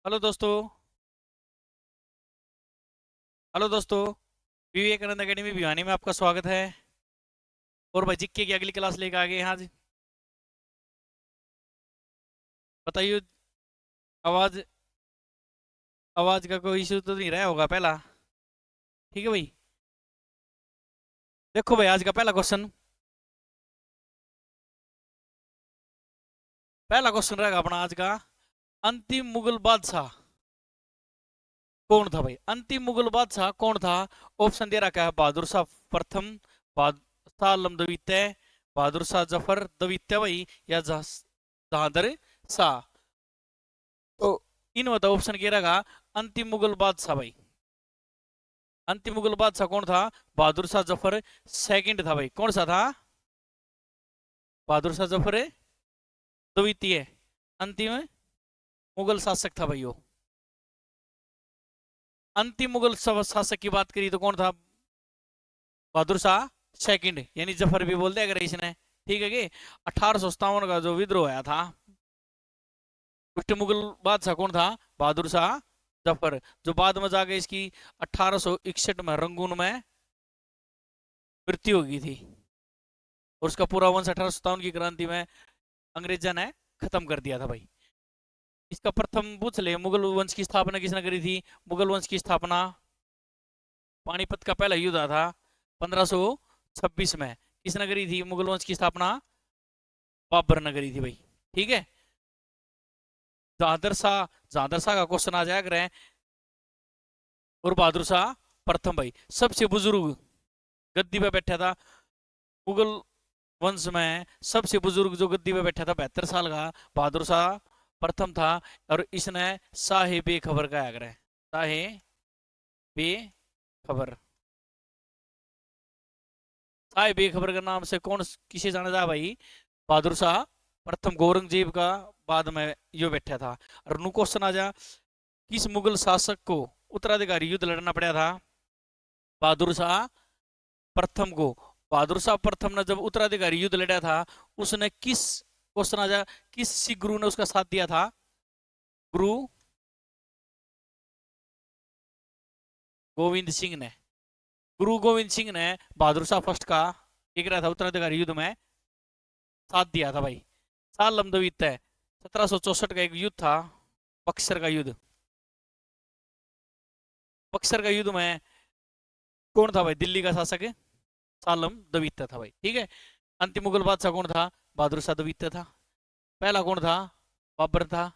Hello दोस्तों। Hello दोस्तों। Vivekananda academy Bhiwani में आपका स्वागत है। और भाई जीके की अगली क्लास लेकर आ गए हैं आज। बताइए। आवाज आवाज का कोई इशू तो नहीं रहा होगा पहला। ठीक है भाई। देखो भाई, आज का पहला क्वेश्चन रहेगा अपना आज का। अंतिम मुगल बादशाह कौन था भाई? अंतिम मुगल बादशाह कौन था? ऑप्शन दे रखा है। बहादुर शाह प्रथम, बहादुर शाह आलम द्वितीय, बहादुर शाह जफर द्वितीय भाई, या जहांदर शाह। तो इन बताओ ऑप्शन क्या रहेगा। अंतिम मुगल बादशाह भाई, अंतिम मुगल बादशाह कौन था? बहादुर शाह जफर सेकंड था भाई। कौन सा था? बहादुर शाह जफर द्वितीय अंतिम मुगल शासक था भाई वो। अंतिम मुगल शासक की बात करी तो कौन था? बहादुर शाह सेकंड, यानी जफर भी बोल दिया अगर इसने। ठीक है कि 1857 का जो विद्रोह आया था, उस मुगल बादशाह कौन था? बहादुर शाह जफर, जो बाद में जाके इसकी 1861 में रंगून में मृत्यु हो गई थी। और उसका पूरा वंश 1857 की क्रांति में अंग्रेजा ने खत्म कर दिया था भाई। इसका प्रथम पूछ ले, मुगल वंश की स्थापना किसने करी थी? मुगल वंश की स्थापना, पानीपत का पहला युद्ध था 1526 में, किसने करी थी मुगल वंश की स्थापना? बाबर ने करी थी भाई। ठीक है। जहादर शाह का क्वेश्चन आ जाया करें। और बहादुर शाह प्रथम भाई सबसे बुजुर्ग गद्दी पे बैठा था मुगल वंश में। सबसे बुजुर्ग जो गद्दी पे बैठा था 72 साल का, बहादुर शाह प्रथम था। और इसने शाहे बेखबर का आग्रह, शाहे बेखबर, शाहे बेखबर के नाम से कौन किसे जाना था भाई? बहादुर शाह प्रथम, औरंगजेब का बाद में यो बैठा था। और नु क्वेश्चन आ जा, किस मुगल शासक को उत्तराधिकारी युद्ध लड़ना पड़ा था? बहादुर शाह प्रथम को। बहादुर शाह प्रथम ने जब उत्तराधिकारी युद्ध लड़ा था, उसने किस, क्वेश्चन आ जा, किस सिख गुरु ने उसका साथ दिया था? गुरु गोविंद सिंह ने। गुरु गोविंद सिंह ने बहादुर शाह फर्स्ट का एक रहा था उत्तराधिकारी युद्ध में साथ दिया था भाई। साल लमदवीत है 1764 का एक युद्ध था, बक्सर का युद्ध। बक्सर का युद्ध में कौन था भाई दिल्ली का शासक? सालम द्वितीय था भाई। ठीक है। अंतिम मुगल बादशाह कौन था? बहादुर शाह द्वितीय था। पहला कौन था? बाबर था।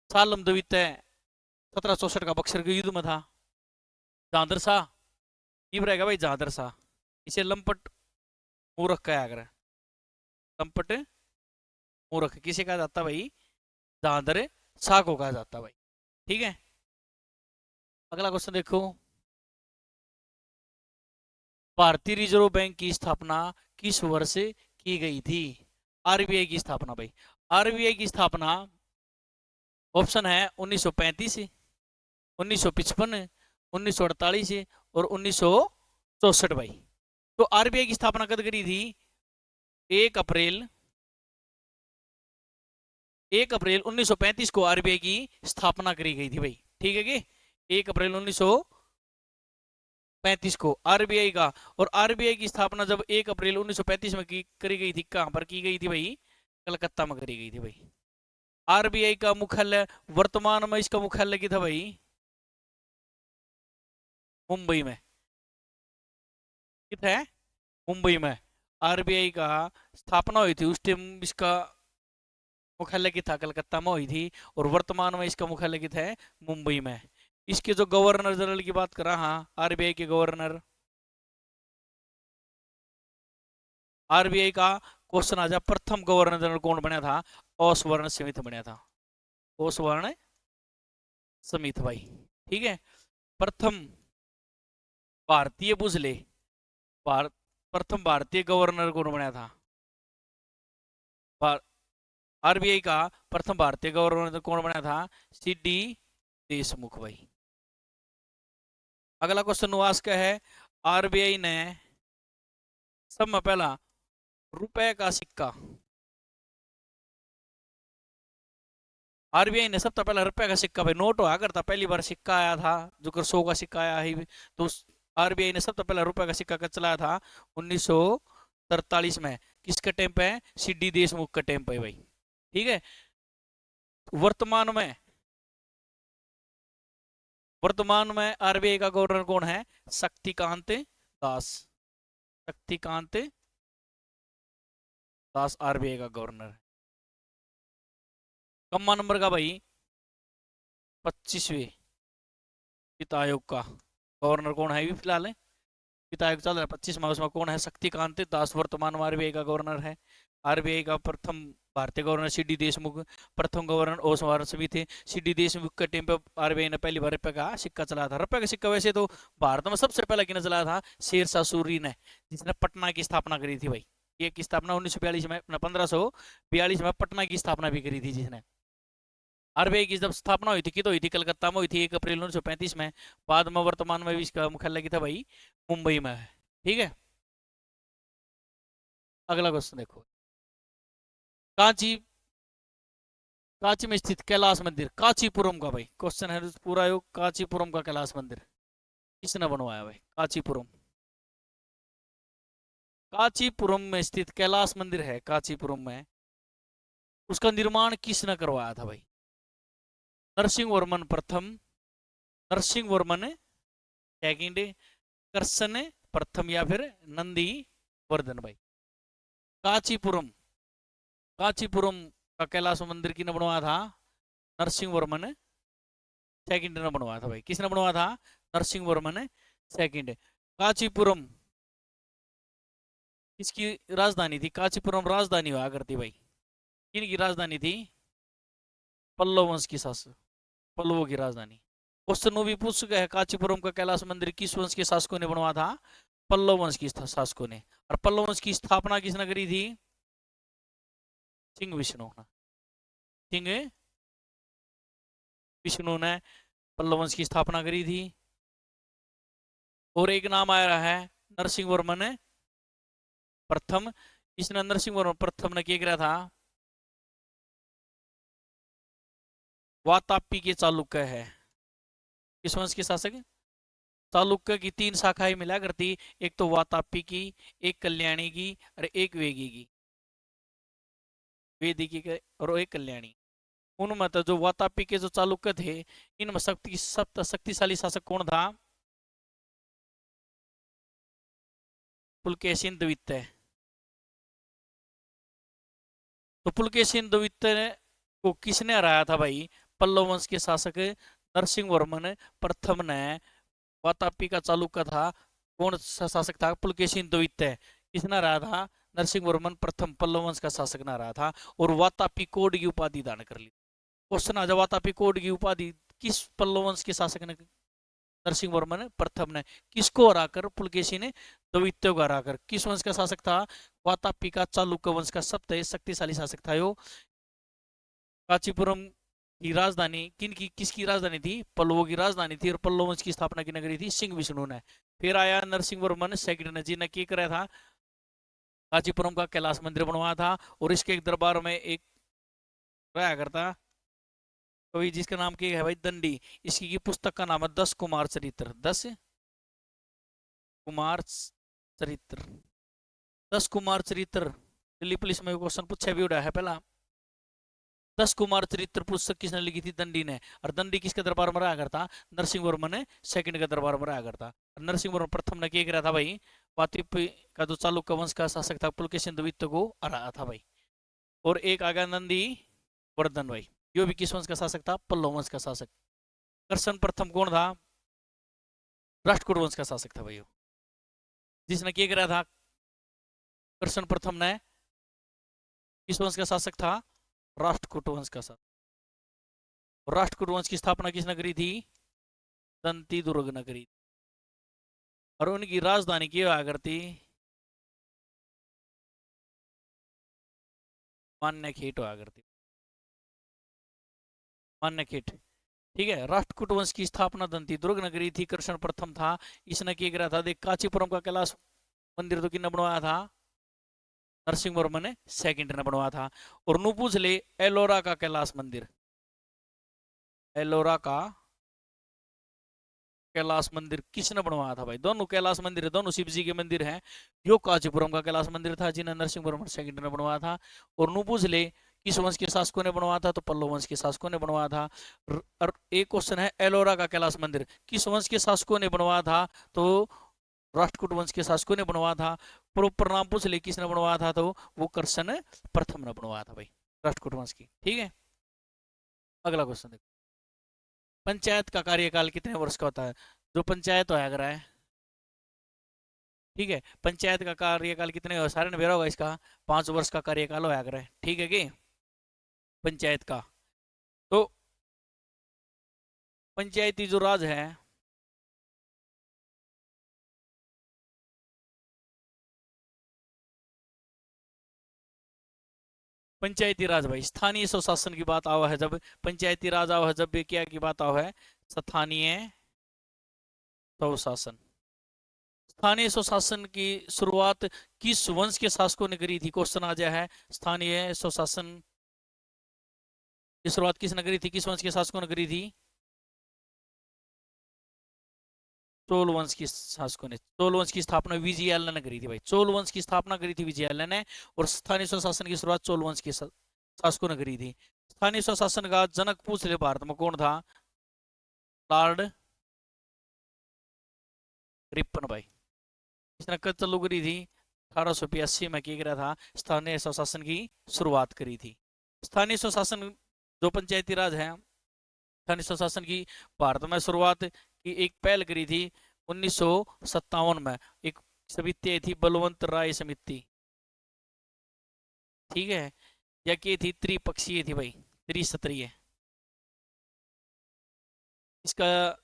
सालम द्वितीय 1764 का बक्सर के युद्ध में था। जहांदर शाह ये रहेगा भाई, जहांदर शाह। इसे लंपट मूर्ख कहा गया। लंपट मूर्ख किसे कहा जाता भाई? जहांदर शाह को कहा जाता भाई। ठीक है। अगला क्वेश्चन देखो। भारतीय रिजर्व बैंक की स्थापना किस वर्ष की गई थी? आरबीआई की स्थापना भाई। आरबीआई की स्थापना ऑप्शन है 1935, 1955, 1948 और 1964 भाई। तो आरबीआई की स्थापना कब करी थी? 1 अप्रैल 1 अप्रैल 1935 को आरबीआई की स्थापना करी गई थी भाई। ठीक है कि 1 अप्रैल 1935 को आरबीआई का। और आरबीआई की स्थापना जब 1 अप्रैल 1935 में करी गई थी, कहां पर की गई थी भाई? कलकत्ता में करी गई थी भाई। आरबीआई का मुख्यालय, वर्तमान में इसका मुख्यालय की था भाई मुंबई में। कित है? मुंबई में आरबीआई का स्थापना हुई थी। उस टाइम इसका मुख्यालय की था कलकत्ता में हुई थी। और वर्तमान में इसका मुख्यालय की है मुंबई में। इसके जो गवर्नर जनरल की बात करा, हाँ, आरबीआई के गवर्नर, आरबीआई का क्वेश्चन आ जा, प्रथम गवर्नर जनरल कौन बना था? ओसवर्ण समित बना था। ओसवर्ण समित भाई। ठीक है। प्रथम भारतीय पूछ ले, भारत प्रथम भारतीय गवर्नर कौन बना था? आरबीआई का प्रथम भारतीय गवर्नर कौन बना था? सी डी देशमुख भाई। अगला क्वेश्चन वास का है, आरबीआई ने सब में पहला रुपए का सिक्का आरबीआई ने सबसे पहला रुपए का सिक्का भाई, नोट हुआ करता, पहली बार सिक्का आया था जो कर 100 का सिक्का आया है, तो आरबीआई ने सबसे पहला रुपए का सिक्का कब चलाया था? 1943 में। किसके टाइम पे है? सीडी देशमुख के टाइम पे भाई। ठीक है। वर्तमान में, वर्तमान में आरबीआई का गवर्नर कौन है? शक्तिकांत दास। शक्तिकांत दास आरबीआई का गवर्नर है। कम्मा नंबर का भाई 25वें वित्त आयोग का गवर्नर कौन है? अभी फिलहाल है वित्त आयोग चल रहा है 25 में, उसमें कौन है? शक्तिकांत दास वर्तमान में आरबीआई का गवर्नर है। आरबीआई का प्रथम भारतीय गवर्नर सीडी देशमुख, प्रथम गवर्नर ओस वारसवी थे। सीडी देशमुख के टाइम पे आरबीआई ने पहली बार रुपए का सिक्का चलाया था। रुपए का सिक्का वैसे तो भारत में सबसे पहले किसने चलाया था? शेरशाह सूरी ने, जिसने पटना की स्थापना करी थी भाई। ये की स्थापना 1942 में, 1542 में पटना की स्थापना भी करी थी जिसने। आरबीआई की जब स्थापना हुई थी कि तो हुई थी कलकत्ता में हुई थी 1 अप्रैल 1935 में। बाद में वर्तमान में भी इसका मुख्यालय की था भाई मुंबई में है। ठीक है। अगला क्वेश्चन देखो। कांची, कांची में स्थित कैलाश मंदिर, कांचीपुरम का भाई क्वेश्चन है पूरा योग। कांचीपुरम का कैलाश मंदिर किसने बनवाया भाई? कांचीपुरम, कांचीपुरम में स्थित कैलाश मंदिर है कांचीपुरम में, उसका निर्माण किसने करवाया था भाई? नरसिंह वर्मन प्रथम, नरसिंह वर्मन सेकंड, कृष्ण प्रथम, या फिर नंदी वर्धन भाई? कांचीपुरम, कांचीपुरम का कैलाश मंदिर किसने बनवाया था? नरसिंह वर्मन सेकंड ने बनवाया था भाई। किसने बनवाया था? नरसिंह वर्मन सेकंड। कांचीपुरम किसकी राजधानी थी? कांचीपुरम राजधानी हुआ करती भाई, किन की राजधानी थी? पल्लव वंश की शासक, पल्लवों की राजधानी। क्वेश्चन भी पूछ चुका है, कांचीपुरम का कैलाश मंदिर किस वंश के शासकों ने बनवाया था? पल्लव वंश की शासकों ने। और पल्लव वंश की स्थापना किसने करी थी? सिंह विष्णु, सिंह विष्णु ने पल्लव वंश की स्थापना करी थी। और एक नाम आ रहा है नरसिंह वर्मन प्रथम। इसने नरसिंह वर्मन प्रथम ने क्या किया था? वातापी के चालुक्य है। किस वंश के शासक? चालुक्य की 3 शाखाएं मिला करती, एक तो वातापी की, एक कल्याणी की, और एक वेगी की। वेदिकी के और एक कल्याणी। उनमें तो जो वातापी के जो चालुक्य थे, इनमें शक्तिशाली शासक कौन था? पुलकेशिन द्वितीय। तो पुलकेशिन द्वितीय को किसने हराया था भाई? पल्लव वंश के शासक नरसिंह वर्मन प्रथम ने। वातापी का चालुक्य था, कौन सा शासक था? पुलकेशिन द्वितीय। किसने हराया था? नरसिंह वर्मन प्रथम, पल्लव वंश का शासक ने हराया था। और वातापी कोड की उपाधि दान कर ली। क्वेश्चन आ जाए, वातापी कोड की उपाधि किस पल्लव वंश के शासक ने? नरसिंह वर्मन प्रथम ने। किसको हराकर? पुलकेशी ने द्वितीय को हराकर। किस वंश का शासक था? वातापी का चालुक्य वंश का सबसे शक्तिशाली शासक था यो। कांचीपुरम की राजधानी किसकी राजधानी थी? पल्लवों की राजधानी थी। और पल्लव वंश की स्थापना किसने करी थी? सिंह विष्णु ने। फिर आया नरसिंह वर्मन सेकंड ने, जिन्हें क्या कराया था? कांचीपुरम का कैलाश मंदिर बनवाया था। और इसके एक दरबार में एक रहा करता कवि जिसका नाम क्या है भाई? दंडी। इसकी की पुस्तक का नाम है 10 कुमार चरित्र। 10 कुमार चरित्र, 10 कुमार चरित्र। दिल्ली पुलिस में क्वेश्चन पूछा भी उड़ा है पहला। 10 कुमार चरित्र पुस्तक किसने लिखी थी? दंडी ने। और दंडी किसके दरबार में रहा करता? नरसिंह वर्मन ने सेकंड के दरबार में रहा करता। नरसिंह वर्मन प्रथम ने क्या करा था भाई? वातिपी का जो चालुक्य वंश का शासक था पुलकेशिन द्वितीय को हराया था भाई। और एक आ गया नंदी वर्धन भाई, यो भी किस वंश का शासक था? पल्लव वंश का शासक। कृष्ण प्रथम कौन था? राष्ट्रकूट वंश का शासक था भाई, जिसने क्या करा था? कृष्ण प्रथम ने किस वंश का शासक था? राष्ट्रकूट वंश का शासक। राष्ट्रकूट वंश की स्थापना किसने करी थी? दंती दुर्ग ने करी। और उनकी राजधानी क्या हुआ करती? मान्यखेट हुआ करती, मान्यखेट। ठीक है। राष्ट्रकूट वंश की स्थापना दंती दुर्ग ने करी थी। कृष्ण प्रथम था। इसने क्या करा था? देख, कांचीपुरम का कैलाश मंदिर तो किसने बनवाया था? नरसिंह वर्मन ने सेकंड ने बनवाया था। और नु पूछ ले एलोरा का कैलाश मंदिर, एलोरा का कैलाश मंदिर किसने बनवाया था भाई? दोनों कैलाश मंदिर है, दोनों शिव जी के मंदिर हैं। यो कांचीपुरम का कैलाश मंदिर था जिन्हें नरसिंहवर्मन सेकंड ने बनवाया था। और नू पूछ ले किस वंश के शासकों ने बनवाया था, तो पल्लव वंश के शासकों ने बनवाया था। और एक क्वेश्चन है एलोरा का कैलाश मंदिर किस वंश के शासकों ने बनवाया था, तो राष्ट्रकूट वंश के शासकों ने बनवाया था। प्रॉपर नाम पूछ ले किसने बनवाया था, तो वो कर्षण प्रथम ने बनवाया था भाई, राष्ट्रकूट वंश की। ठीक है, अगला क्वेश्चन देखो। पंचायत का कार्यकाल कितने वर्ष का होता है? जो पंचायत होया करा है, ठीक है, पंचायत का कार्यकाल कितने हो, सारे ने बेरा होगा इसका, 5 वर्ष का कार्यकाल होया करे, ठीक है कि पंचायत का। तो पंचायती जो राज है, पंचायती राज भाई स्थानीय स्वशासन की बात आवा है जब, पंचायती राज आवा है जब भी क्या की बात आवा है, स्थानीय स्वशासन। स्थानीय स्वशासन की शुरुआत किस वंश के शासकों ने करी थी? क्वेश्चन आ जाए है, स्थानीय स्वशासन की शुरुआत किसने करी थी, किस वंश के शासकों ने करी थी? चोल वंश की शासकों ने। चोल वंश की स्थापना विजयालय ने करी थी भाई, चोल वंश की स्थापना करी थी विजयालय ने। और स्थानीय स्वशासन की शुरुआत चोल वंश के शासकों ने करी थी। स्थानीय स्वशासन का जनक पूछ ले भारत में कौन था? लॉर्ड रिपन भाई। इसने कब चालू करी थी? 1882 में क्या करा था, स्थानीय स्वशासन की शुरुआत करी थी। स्थानीय स्वशासन जो पंचायती राज है, स्थानीय स्वशासन की भारत में शुरुआत की एक पहल करी थी 1957 में। एक समिति थी बलवंत राय समिति, ठीक है, या की थी त्रिपक्षीय थी भाई, त्रिस्तरीय। इसका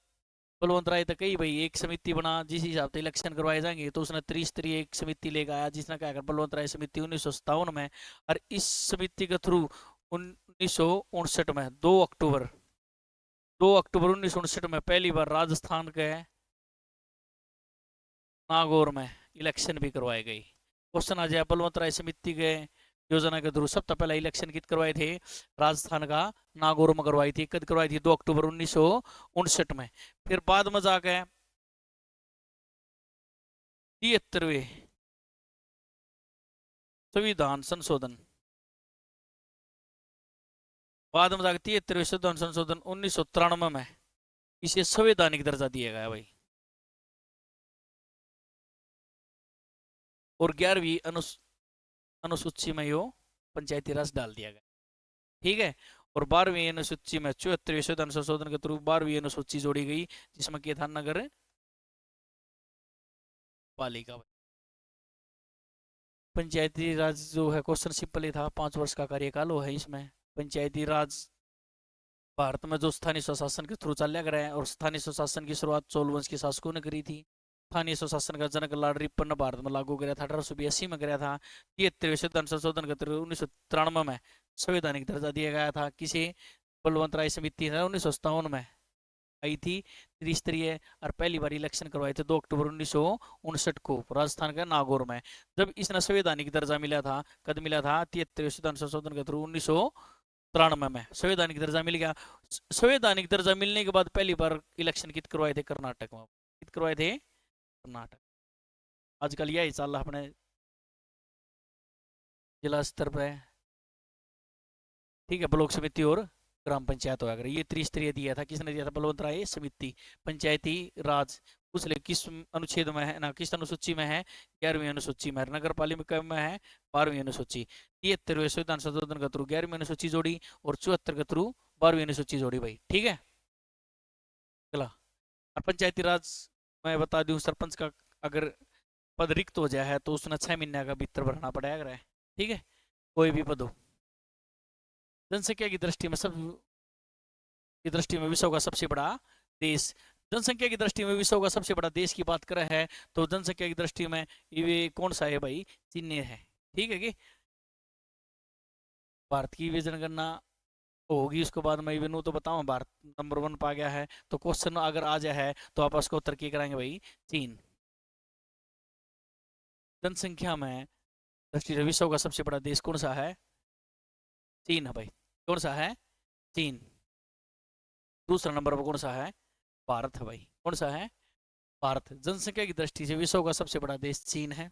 बलवंत राय तक कही भाई एक समिति बना जिस हिसाब से इलेक्शन करवाए जाएंगे, तो उसने त्रिस्तरीय एक समिति लेकर आया जिसने क्या कर बलवंत राय समिति 1957 में। और इस समिति के थ्रू 1959 में 2 अक्टूबर 1959 में पहली बार राजस्थान के नागौर में इलेक्शन भी करवाए गए। क्वेश्चन आ जाए बलवंत राय समिति के योजना के थ्रू सबसे पहला इलेक्शन कित करवाए थे? राजस्थान का नागौर में करवाई थी। कद करवाई थी? 2 अक्टूबर 1959 में। फिर बाद में जाके 73वें संविधान संशोधन, बाद में जाकर 73वें संविधान संशोधन 1993 में इसे संवैधानिक दर्जा दिया गया भाई। और 11वीं अनुसूची में यो पंचायती राज डाल दिया गया, ठीक है। और 12वीं अनुसूची में 74वें संविधान संशोधन के थ्रू 12वीं अनुसूची जोड़ी गई जिसमें क्या था? नगर पालिका। पंचायती राज जो है क्वेश्चन सिंपल ही था, 5 वर्ष का कार्यकाल वो है इसमें। पंचायती राज भारत में जो स्थानीय स्वशासन के थ्रू चल रहा है, और स्थानीय स्वशासन की शुरुआत चोल वंश के शासकों ने करी थी। स्थानीय स्वशासन का जनक लॉर्ड रिपन ने भारत में लागू कराया था, 1882 में कराया था। 73वें संविधान संशोधन के थ्रू 1993 में संवैधानिक दर्जा दिया गया था। किसे? बलवंत राय समिति ने 1957 में आई थी त्रिस्तरीय, और पहली बार इलेक्शन करवाए थे 2 अक्टूबर 1959 को राजस्थान के नागौर में। जब इसने संवैधानिक दर्जा मिला था, कद मिला था? 73वें संविधान संशोधन के थ्रू 1993 में संवैधानिक दर्जा मिल गया। संवैधानिक दर्जा मिलने के बाद पहली बार इलेक्शन कित करवाए थे? कर्नाटक में। कित करवाए थे? कर्नाटक। आजकल यही चल रहा अपने जिला स्तर पे, ठीक है, ब्लॉक समिति और ग्राम पंचायत होगा। ये त्रिस्तरीय दिया था, किसने दिया था? बलवंत राय समिति। पंचायती राज पूछ ले किस अनुच्छेद में है ना, किस अनुसूची में है? 11वीं अनुसूची में। नगर पालिका में है 12वीं अनुसूची। 73वें संविधान संशोधन के थ्रू 11वीं अनुसूची जोड़ी, और 74 के थ्रू 12वीं अनुसूची जोड़ी भाई, ठीक है। चला, और पंचायती राज मैं बता दूं, सरपंच का अगर पद रिक्त हो जाए है तो उसने 6 महीने का भीतर भरना पड़ेगा, ठीक है, कोई भी पद हो। जनसंख्या की दृष्टि में विश्व का सबसे बड़ा देश, जनसंख्या की दृष्टि में विश्व का सबसे बड़ा देश की बात करें है तो जनसंख्या की दृष्टि में ये कौन सा है भाई? चीन है, ठीक है कि भारत की विभाजन करना होगी उसके बाद मैं इवन तो बताऊं भारत नंबर 1 पा गया है, तो क्वेश्चन अगर आ जाए है तो आप उसको उत्तर की कराएंगे भाई? चीन। जनसंख्या में दृष्टि से विश्व का सबसे बड़ा देश कौन सा है? चीन है भाई। कौन सा है? चीन। दूसरा नंबर पर कौन सा है? भारत है भाई। कौन सा है? भारत। जनसंख्या की दृष्टि से विश्व का सबसे बड़ा देश चीन है।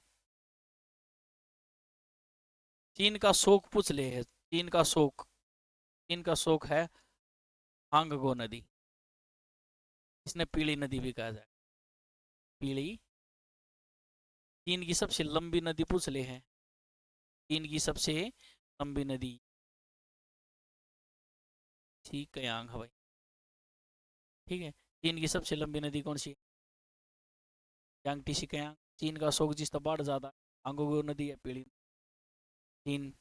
चीन का शोक पूछ ले है। चीन का शोक। चीन का शोक है हांगगो नदी। इसने पीली नदी भी कहा जाए। पीली। चीन की सबसे लंबी नदी पूछ ले है। चीन की सबसे लंबी नदी सी कयांग है भाई। ठीक है। चीन की सबसे लंबी नदी कौन सी है? यांगटी सी कयांग। चीन का शोक जिसका बाढ़ ज्यादा। हांगगो नदी है पीली। चीन।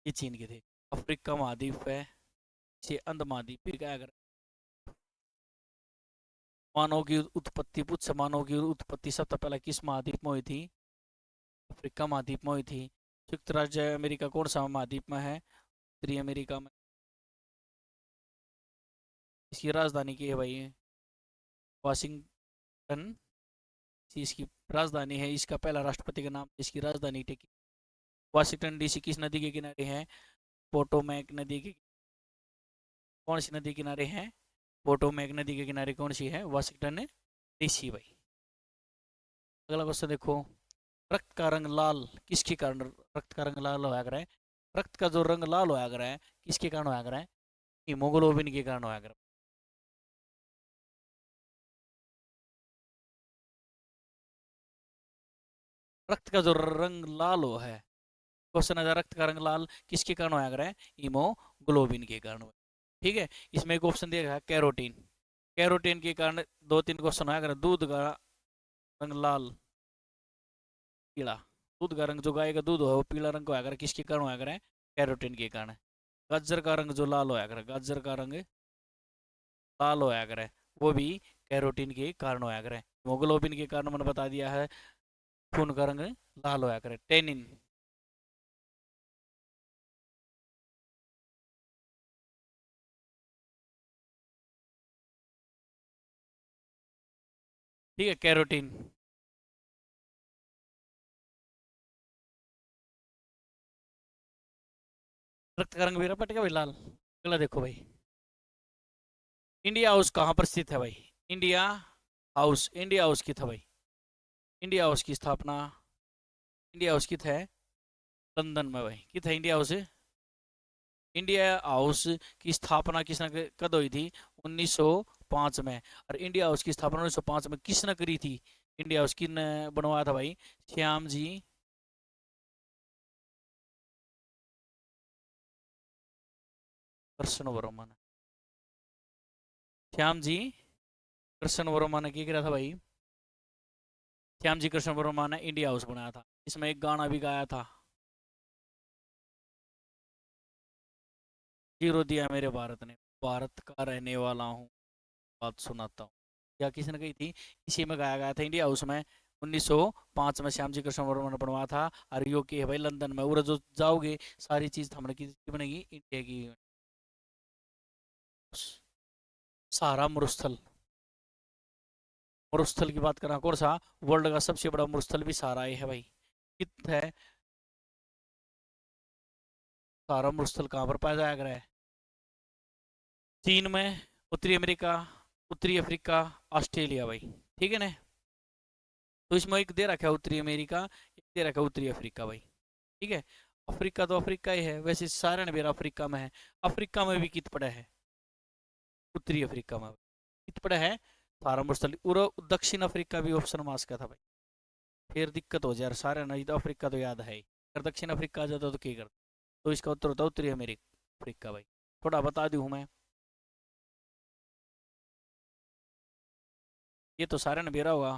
ये चीन के थे। अफ्रीका महाद्वीप है। इसे अंध महाद्वीप भी कहा। अगर मानव की उत्पत्ति पूछ, मानव की उत्पत्ति सबसे पहले किस महाद्वीप में हुई थी? अफ्रीका महाद्वीप में हुई थी। संयुक्त राज्य अमेरिका कौन सा महाद्वीप में है? उत्तरी अमेरिका में। इसकी राजधानी की है भाई वाशिंगटन। इसकी राजधानी है। इसका पहला राष्ट्रपति का नाम, इसकी राजधानी टेकी। वाशिंगटन डीसी किस नदी के किनारे है? पोटोमैक नदी के। कौन सी नदी किनारे है? पोटोमैक नदी के किनारे कौन सी है? वाशिंगटन डीसी भाई। अगला क्वेश्चन देखो। रक्त का रंग लाल किसके कारण रक्त का रंग लाल होया करे? रक्त का जो रंग लाल होया करे है किसके कारण होया करे? हीमोग्लोबिन के कारण होया करे। रक्त का जो रंग लाल हो है, क्वेश्चन है रक्त का रंग लाल किसके कारण होया करे? हीमोग्लोबिन के कारण। ठीक है। इसमें एक ऑप्शन दिया है कैरोटीन। कैरोटीन के कारण दो तीन क्वेश्चन होया करे। दूध का रंग लाल पीला। दूध का रंग जो गाय का दूध हो वो पीला रंग को होया करे किसके कारण होया करे? कैरोटीन के कारण। गाजर का रंग जो लाल होया करे, गाजर का रंग लाल होया करे वो भी कैरोटीन के कारण होया करे। हीमोग्लोबिन के कारण मैंने बता दिया है खून का रंग लाल होया करे, टेनिन। ठीक है, कैरोटीन। रक्त का रंग भी रपट गया भाई लाल। अगला देखो भाई। इंडिया हाउस कहाँ पर स्थित है भाई? India house. इंडिया हाउस की था भाई। इंडिया हाउस की स्थापना। इंडिया हाउस की है लंदन में भाई। की था इंडिया हाउस? इंडिया हाउस की स्थापना किसने कद हुई थी? 1905 में। और इंडिया हाउस की स्थापना 1905 में किसने करी थी? इंडिया हाउस किसने बनवाया था भाई? श्याम जी कृष्ण वर्मा ने। श्याम जी कृष्ण वर्मा ने क्या करा था भाई? श्याम जी कृष्ण वर्मा ने इंडिया हाउस बनाया था। इसमें एक गाना भी गाया था। जीरो दिया मेरे भारत ने, भारत का रहने वाला हूँ, बात सुनाता हूँ। या किसी ने कही थी। इसी में गाया गया था इंडिया हाउस में। 1905 में श्याम जी कृष्ण वर्मा ने बनवाया था। और यो की है भाई लंदन में। और जो जाओगे सारी चीज हमने की बनेगी इंडिया की। सारा मरुस्थल। मरुस्थल की बात करा कौन सा? वर्ल्ड का सबसे बड़ा मरुस्थल भी सारा ही है भाई। कित है? सारा मरुस्थल कहाँ पर पाया जाया है? चीन में, उत्तरी अमेरिका, उत्तरी अफ्रीका, ऑस्ट्रेलिया भाई। ठीक है ना? तो इसमें एक दे रखा है उत्तरी अमेरिका, एक दे रखा है उत्तरी अफ्रीका भाई। ठीक है। अफ्रीका तो अफ्रीका ही है वैसे, सारे ने मेरा अफ्रीका में है। अफ्रीका में भी कित पड़ा है? उत्तरी अफ्रीका में कित पड़ा है? सारा मुस्तल। और दक्षिण अफ्रीका भी ऑप्शन मास का था भाई। फिर दिक्कत हो जाए यार, सारे नहीं तो अफ्रीका तो याद है ही। अगर दक्षिण अफ्रीका आ जाता तो क्या करता? तो इसका उत्तर होता उत्तरी अमेरिका अफ्रीका भाई। थोड़ा बता दूं मैं। ये तो सारे ने बेरा होगा।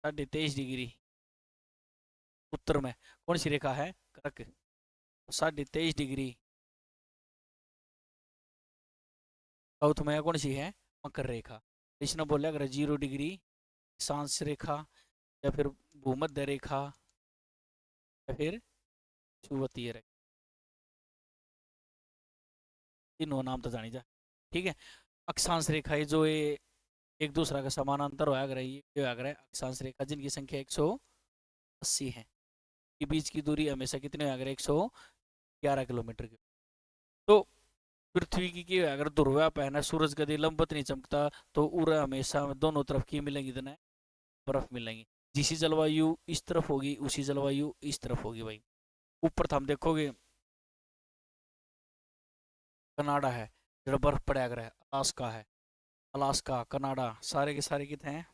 23.5 डिग्री उत्तर में कौन सी रेखा है? कर्क। 23.5 डिग्री साउथ में कौन सी है? मकर रेखा। इसने बोला अगर 0 डिग्री सांस रेखा, या फिर भूमध्य रेखा, या फिर भूमध्य रेखा। तीनों नाम तो जानी जा। ठीक है। अक्षांश रेखा है जो ये एक दूसरा का समानांतर होया कर रही है, होया कर है अक्षांश रेखा जिनकी संख्या 180 है। के बीच की दूरी हमेशा कितने होया कर? 111 किलोमीटर की। तो पृथ्वी की अगर ध्रुव्याप है ना, सूरज कभी लंबवत नहीं चमकता, तो उरा हमेशा दोनों तरफ की मिलेंगी, इतना बर्फ मिलेंगी। जिसी जलवायु इस तरफ होगी उसी जलवायु इस तरफ होगी भाई। ऊपर तो हम देखोगे कनाडा है, जो बर्फ पड़ा है, अलास्का है, अलास्का कनाडा सारे के सारे कितने हैं?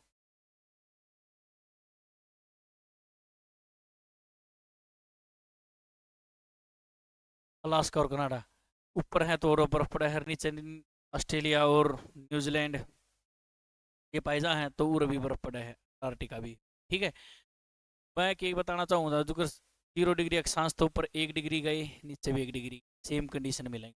अलास्का और कनाडा ऊपर है, तो और बर्फ पड़ा है, नीचे ऑस्ट्रेलिया और न्यूजीलैंड ये पाइजा है, तो और भी बर्फ पड़ा है, अंटार्कटिका भी। ठीक है, मैं एक बताना चाहूँगा, जो 0 डिग्री अक्षांश तो ऊपर 1 डिग्री गए, नीचे भी 1 डिग्री, सेम कंडीशन मिलेंगे।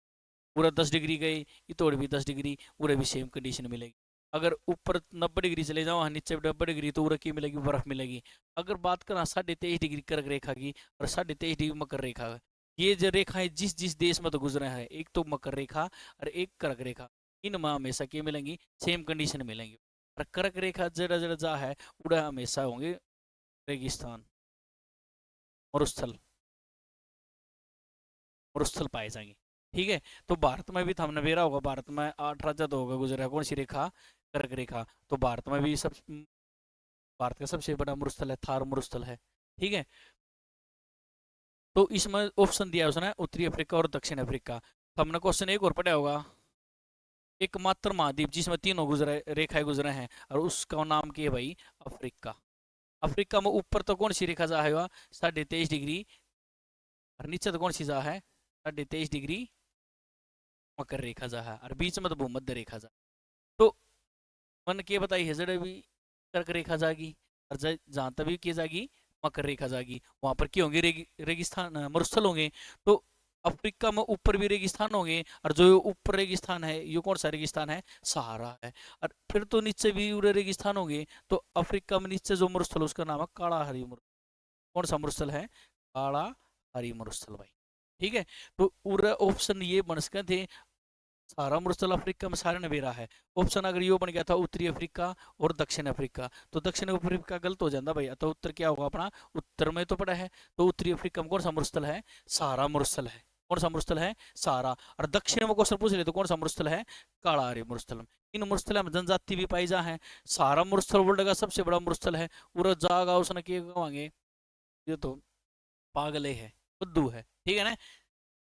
पूरा 10 डिग्री गए, इतोड़ भी 10 डिग्री, पूरे भी सेम कंडीशन मिलेगी। अगर ऊपर 90 डिग्री चले जाओ, हाँ नीचे 90 डिग्री, तो उरा की मिलेगी, बर्फ मिलेगी। अगर बात करें 23.5 डिग्री कर्क रेखा की और 23.5 डिग्री मकर रेखा का, ये जो रेखाएं जिस जिस देश में तो गुजरा है, एक तो मकर रेखा और एक कर्क रेखा, इनमें हमेशा क्या मिलेंगी? सेम कंडीशन मिलेंगी। और कर्क रेखा जरा जरा जा है, उड़ा हमेशा होंगे रेगिस्तान, मरुस्थल, मरुस्थल पाए जाएंगे। ठीक है, तो भारत में भी तो हमने बेरा होगा, भारत में 8 राज्य तो होगा गुजरा, कौन सी रेखा? कर्क रेखा। तो भारत में भी सब, भारत का सबसे बड़ा मरुस्थल है, थार मरुस्थल है। ठीक है, तो इसमें ऑप्शन दिया है उसने, उत्तरी अफ्रीका और दक्षिण अफ्रीका। तो हमने क्वेश्चन एक और पढ़ा होगा, एकमात्र महाद्वीप जिसमें तीनों गुजरे रेखाएं गुजरे हैं, और उसका नाम क्या है भाई? अफ्रीका। अफ्रीका में ऊपर तो कौन सी रेखा जा है? 23.5 डिग्री, और नीचे तो कौन सी जा है? 23.5 डिग्री मकर रेखा जा है, और बीच में तो भूमध्य रेखा जा। तो मन के बताई है जड़े भी कर्क रेखा जागी, और जहां तक भी की जागी मकर रेखा जागी, वहां पर क्या होंगे? रेगिस्तान, मरुस्थल होंगे। तो अफ्रीका में ऊपर भी रेगिस्तान होंगे, और जो ऊपर रेगिस्तान है, ये कौन सा रेगिस्तान है? सहारा है। और फिर तो नीचे भी पूरे रेगिस्तान होंगे। तो अफ्रीका में नीचे जो मरुस्थल, उसका नाम है काला हरी मरुस्थल। कौन सा मरुस्थल है? काला हरी मरुस्थल भाई। ठीक है, तो पूरा ऑप्शन ये बन सकते थे, सारा मरुस्थल अफ्रीका में सारे नवेरा है। ऑप्शन अगर यो बन गया था उत्तरी अफ्रीका और दक्षिण अफ्रीका, तो दक्षिण अफ्रीका गलत हो जाता भैया, तो उत्तर क्या होगा अपना? उत्तर में तो पड़ा है, तो उत्तरी अफ्रीका में कौन सा मरुस्थल है? सारा मरुस्थल है। कौन सा मरुस्थल है? सारा। और दक्षिण में क्वेश्चन पूछ ले तो कौन सा मरुस्थल है? काला आर्य मरुस्थल। इन मरुस्थल में जनजाति भी पाई जा है। सारा मरुस्थल वर्ल्ड का सबसे बड़ा मरुस्थल है, पूरा जागा उसने किए गवाएंगे, ये तो पागल है, बुद्धू है। ठीक है ना,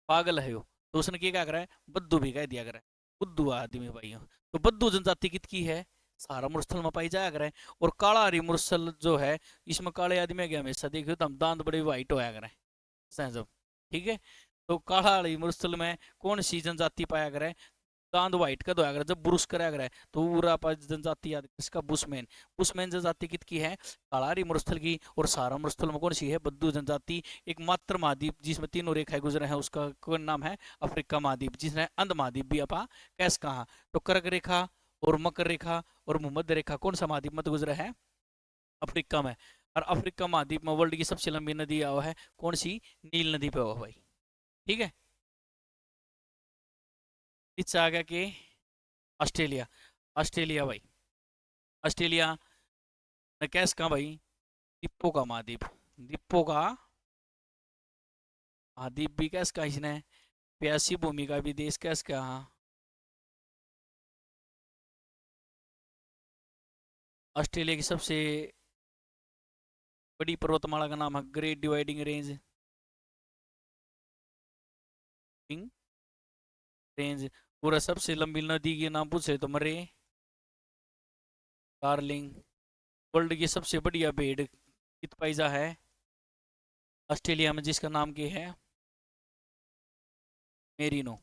पागल है वो। तो उसने क्या करा है? बद्दू भी कह दिया करा है, बुद्धू आदमी भाई हो। तो बद्दू जनजाति कितकी है? सारा मुरसल में पाई जाया करे। और काला हरी मुरसल जो है, इसमें काले आदमी के हमेशा देखियो तो हम दांत बड़े वाइट होया करे सहजब। ठीक है, तो काला हरी मुरसल में कौन सी जनजाति पाया करे? दांत व्हाइट का धोया करे, जब ब्रुश कराया करे, तो पूरा जनजाति याद, इसका बुशमैन। बुशमैन जनजाति कितकी है? कालारी मरुस्थल की। और सारा मरुस्थल में कौन सी है? बद्दू जनजाति। एक मात्र महाद्वीप जिसमें तीनों रेखाएं गुजरे हैं, उसका कौन नाम है? अफ्रीका महाद्वीप, जिसने अंध महाद्वीप भी अपा कैस कहा। तो कर्क रेखा और मकर रेखा और भूमध्य रेखा कौन सा महाद्वीप मध्य गुजरा है? अफ्रीका में। और अफ्रीका महाद्वीप में वर्ल्ड की सबसे लंबी नदी हुआ है, कौन सी? नील नदी पे हुआ भाई। ठीक है, इससे आ गया कि ऑस्ट्रेलिया। ऑस्ट्रेलिया भाई, ऑस्ट्रेलिया ने कैस कहा भाई? दीपों का महाद्वीप, दीपों का महाद्वीप भी कैस का इसने, प्यासी भूमि का भी देश कैस का। हाँ, ऑस्ट्रेलिया की सबसे बड़ी पर्वतमाला का नाम है ग्रेट डिवाइडिंग रेंज, रेंज। पूरा सबसे लंबी नदी के नाम पूछे तो मरे, डार्लिंग। वर्ल्ड की सबसे बढ़िया भेड़ कित पाइजा है ऑस्ट्रेलिया में, जिसका नाम क्या है? मेरिनो।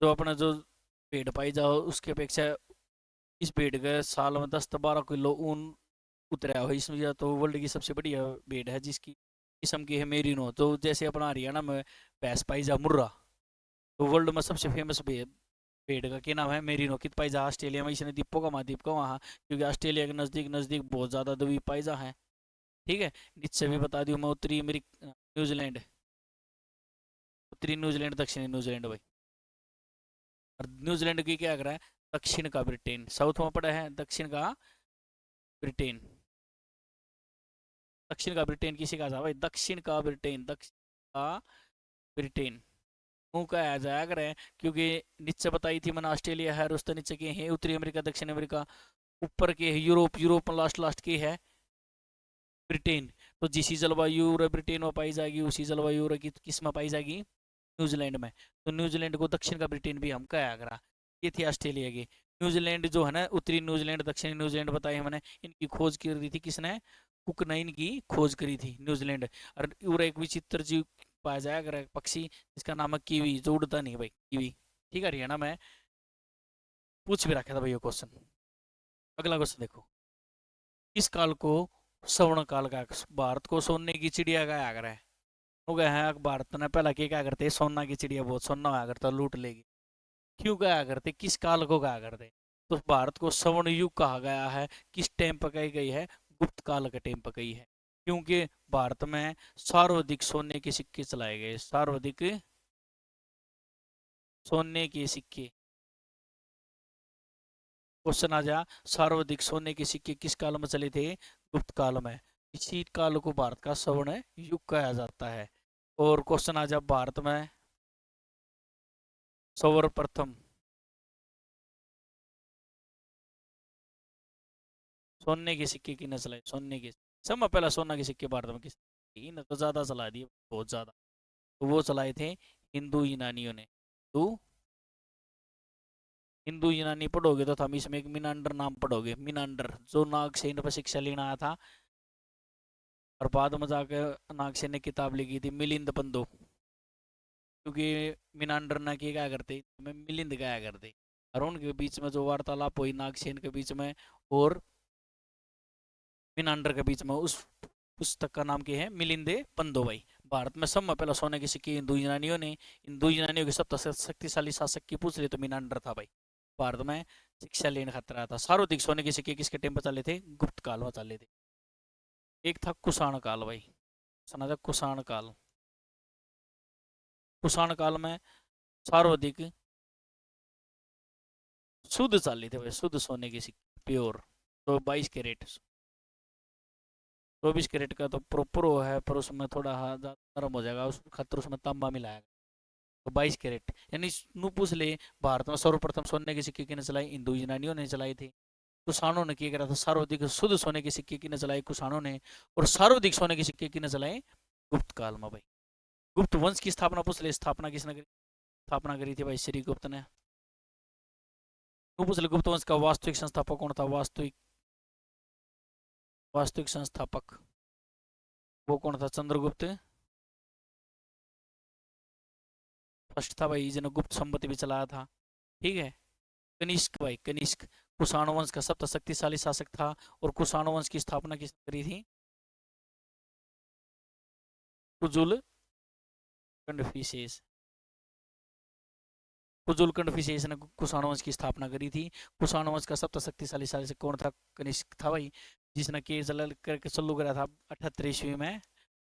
जो अपना जो भेड़ पाई जाओ उसके अपेक्षा इस भेड़ का साल में 10 से 12 किलो ऊन उतरा हो इसमें, तो वर्ल्ड की सबसे बढ़िया भेड़ है, जिसकी किस्म की है मेरिनो। तो जैसे अपना हरियाणा में भैंस पाई जा मुर्रा, तो वर्ल्ड में सबसे फेमस भेड़, भेड़ का क्या नाम है? मेरिनो। कित पाई जा? ऑस्ट्रेलिया में। इसने दीपों का महाद्वीप का वहाँ, क्योंकि ऑस्ट्रेलिया के नज़दीक नज़दीक बहुत ज़्यादा द्वीप पाई जा है। ठीक है, नीचे भी बता दूँ मैं, उत्तरी अमेरिका न्यूजीलैंड, उत्तरी न्यूजीलैंड, दक्षिणी न्यूजीलैंड भाई। और न्यूजीलैंड की क्या कर रहा है? दक्षिण का ब्रिटेन, साउथ में पड़ा है दक्षिण का ब्रिटेन। दक्षिण का ब्रिटेन किसी का था भाई? दक्षिण का ब्रिटेन, दक्षिण का ब्रिटेन। मुंह का आ जाया करे, क्योंकि नीचे बताई थी मैंने ऑस्ट्रेलिया है, उस तो नीचे के हैं उत्तरी अमेरिका, दक्षिण अमेरिका, ऊपर के है यूरोप, यूरोप में लास्ट लास्ट के है ब्रिटेन। तो जिसी जलवायु ब्रिटेन में पाई जाएगी उसी जलवायु किस में पाई जाएगी, न्यूजीलैंड में। तो न्यूजीलैंड को दक्षिण का ब्रिटेन भी हम कहा करा। ये थी ऑस्ट्रेलिया की। न्यूजीलैंड जो है ना, उत्तरी न्यूजीलैंड दक्षिणी न्यूजीलैंड बताए हमने, इनकी खोज करी थी किसने, कुक ने इनकी खोज करी थी न्यूजीलैंड। और एक विचित्र जीव पाया जाया करा पक्षी, जिसका नाम है कीवी, जो उड़ता नहीं भाई, कीवी। ठीक है, हरियाणा में पूछ भी रखा था भाई ये क्वेश्चन। अगला क्वेश्चन देखो, इस काल को स्वर्ण काल का, भारत को सोने की चिड़िया का आगर है। हो गए हैं भारत ने पहला क्या करते, सोना की चिड़िया, बहुत सोना आया करता, लूट लेगी। क्यों कहा करते, किस काल को कहा करते, तो भारत को स्वर्ण युग कहा गया है। किस टाइम पर कही गई है, गुप्त काल के टाइम पर कही है। क्योंकि भारत में सर्वाधिक सोने के सिक्के चलाए गए, सर्वाधिक सोने के सिक्के। क्वेश्चन आ जा, सर्वाधिक सोने के सिक्के किस काल में चले थे, गुप्त काल में। इसी काल को भारत का स्वर्ण युग कहा जाता है। और क्वेश्चन आ जा, भारत में सर्वप्रथम सोने के सिक्के किने चलाए, सोने के सब में पहला सोना के सिक्के भारत में किस, इन तो ज्यादा चला दिए, बहुत ज्यादा। तो वो चलाए थे हिंदू यूनानियों ने। तो हिंदू यूनानी पढ़ोगे तो हम इसमें एक मिनांडर नाम पढ़ोगे, मिनांडर, जो नागसेन पर शिक्षा लेना आया था, और बाद में जाकर नागसेन ने किताब लिखी थी मिलिंद बंधु। क्योंकि मिनांडर ना की क्या करते, मैं मिलिंद गाया करते, और उनके बीच में जो वार्तालाप हुई नागसेन के बीच में और मिनांडर के बीच में, उस पुस्तक का नाम क्या है, मिलिंदे बंधु भाई। भारत में सब में पहला सोने के सिक्के हिंदू यूनानियों ने, हिंदू यूनानियों के सबसे शक्तिशाली शासक की पूछ रहे तो मिनांडर था भाई। भारत में शिक्षा लेने खतरा था। सर्वाधिक सोने के सिक्के किसके टाइम पर चले थे, गुप्त काल में चले थे। एक था कुषाण काल भाई, सुना था कुषाण काल। कुषाण काल में सर्वाधिक शुद्ध चाले थे भाई, शुद्ध सोने के सिक्के, प्योर। तो 22 कैरेट, 24 कैरेट का तो प्रॉपर वो है, पर उसमें थोड़ा नरम हो जाएगा, उस खातर उसमें तांबा मिलाएगा। तो 22 कैरेट, यानी नू पूछ ले, भारत में सर्वप्रथम सोने के सिक्के किने चलाई, हिंदू यूनानियों ने चलाई थी। कुषाणों ने क्या करा था, सर्वाधिक शुद्ध सोने के सिक्के किने चलाए, कुषाणों ने। और सर्वाधिक सोने के सिक्के किने चलाए, गुप्त काल में भाई। गुप्त वंश की स्थापना पूछ ले, स्थापना किसने करी, स्थापना करी थी भाई श्री गुप्त ने। तू पूछ ले गुप्त वंश का वास्तविक संस्थापक कौन था, वास्तविक, वास्तविक संस्थापक वो कौन था, चंद्रगुप्त फर्स्ट था भाई, जिन्होंने गुप्त संपत्ति भी चलाया था। ठीक है, कनिष्क भाई, कनिष्क कुषाण वंश का सबसे शक्तिशाली शासक था। और कुषाण वंश की स्थापना किसने करी थी, कुजुल कंडफिसेस, कुजुल कंडफिसेस ने कुषाण वंश की स्थापना करी थी। कुषाण वंश का सबसे शक्तिशाली शासक कौन था, कनिष्क था भाई, जिसने के चल करके चालू करा था 78 ईस्वी में।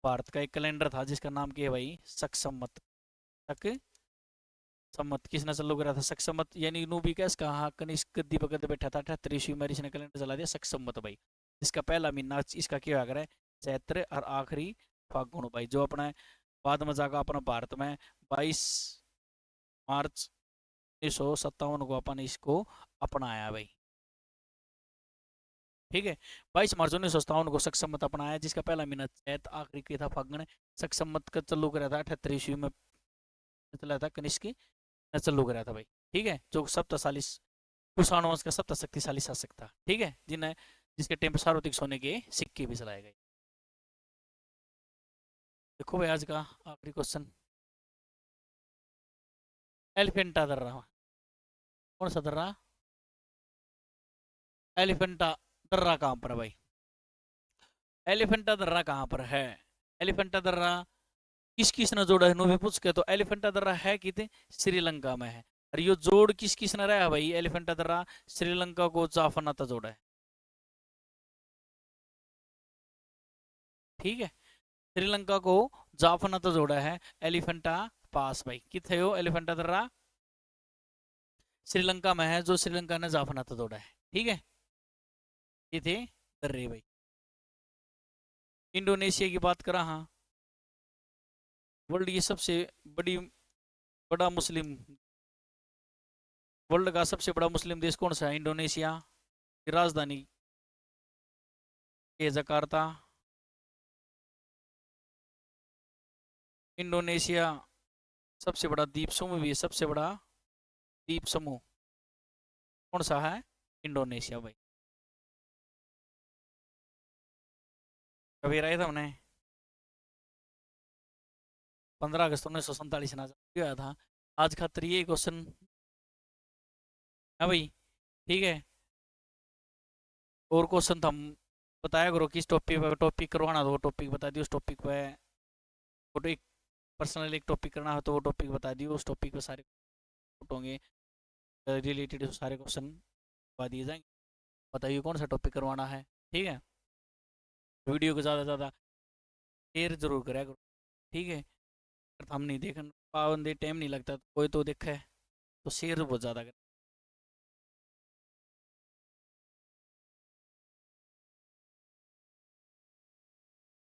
भारत का एक कैलेंडर था जिसका नाम क्या है भाई, शक संवत। शक संवत किसने चालू करा था, शक संवत, यानी नू भी कैस कहा, कनिष्क गद्दी पर गद्दी बैठा था 78 ईस्वी में, इसने कैलेंडर चला दिया शक संवत भाई। इसका पहला महीना इसका क्या है, चैत्र, और आखिरी फागुन भाई। जो अपना बाद में जाकर अपना भारत में 22 मार्च 1957 को अपन इसको अपनाया भाई। ठीक है, 22 मार्च 1957 को शक संवत अपनाया, जिसका पहला महीना चैत, आखिरी क्या था फागुन। शक संवत का चालू करा था 78 ईस्वी में, चला था कनिष्क ने चालू करा था भाई। ठीक है, जो सप्तशाली कुषाण वंश का सबसे शक्तिशाली शासक था। ठीक है, जिन्हें जिसके टेम्प सर्वाधिक सोने के सिक्के भी चलाए गए। देखो भाई आज का आखिरी क्वेश्चन, एलिफेंटा दर्रा, कौन सा दर्रा, एलिफेंटा दर्रा कहाँ पर है भाई, एलिफेंटा दर्रा कहाँ पर है। एलिफेंटा दर्रा किस किस ने जोड़ा है, नो भी पूछ के, तो एलिफेंटा दर्रा है कितने, श्रीलंका में है। और ये जोड़ किस किस ने रहा भाई, एलिफेंटा दर्रा श्रीलंका को जाफनाता जोड़ा है। ठीक है, श्रीलंका को जाफनाता जोड़ा है एलिफेंटा पास भाई। कितने हो एलिफेंटा दर्रा, श्रीलंका में है, जो श्रीलंका ने जाफनाता जोड़ा है। ठीक है, ये थे दर्रे भाई। इंडोनेशिया की बात करा, हाँ, वर्ल्ड की सबसे बड़ी बड़ा मुस्लिम, वर्ल्ड का सबसे बड़ा मुस्लिम देश कौन सा है? इंडोनेशिया की राजधानी ये जकार्ता। इंडोनेशिया सबसे बड़ा द्वीप समूह भी है, सबसे बड़ा द्वीप समूह कौन सा है? इंडोनेशिया भाई। कभी रहे थे हमने 15 अगस्त 1947 आया था। आज खातर ये क्वेश्चन है भाई, ठीक है। और क्वेश्चन था, हम बताया करो किस टॉपिक पे टॉपिक करवाना, तो वो टॉपिक बता दियो उस टॉपिक पे। फोटो एक पर्सनल एक टॉपिक करना है तो वो टॉपिक बता दियो, उस टॉपिक पे सारे होंगे रिलेटेड, सारे क्वेश्चन बता दिए जाएंगे। बताइए कौन सा टॉपिक करवाना है, ठीक है। वीडियो को ज़्यादा से ज़्यादा शेयर जरूर करा करो, ठीक है। अगर हम नहीं देख पाबंदी टाइम नहीं लगता तो कोई तो देखे, तो शेयर बहुत ज़्यादा करें।